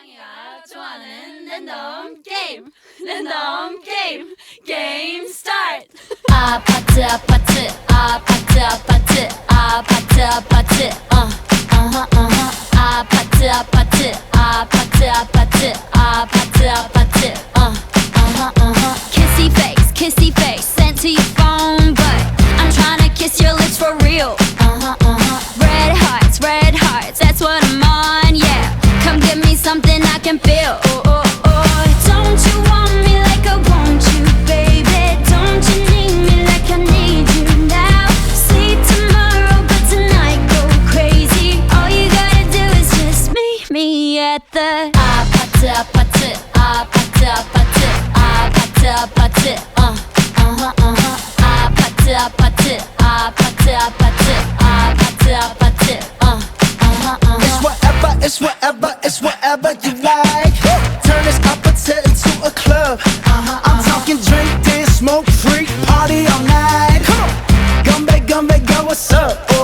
짱이가 좋아하는 랜덤 게임 랜덤 게임 게임 스타트 아파트 아파트 아파트 아파트 아파트 아파트 아파트 아파트 아파트 아파트 아파트 아파트 kissy face sent to your phone but I'm tryna kiss your lips for real red hearts that's what I'm on yeah come give me something I can feel don't you want me like I want you baby don't you need me like I need you now sleep tomorrow but tonight go crazy all you gotta do is just meet me at the 아파트 아파트 아파트 아파트 아파트 아파트 아파트 아파트 아파트 아파트 아파트 It's whatever you like. Turn this opposite into a club. I'm talking drink, dance, smoke, freak, party all night. Come on, gumbe, go, what's up?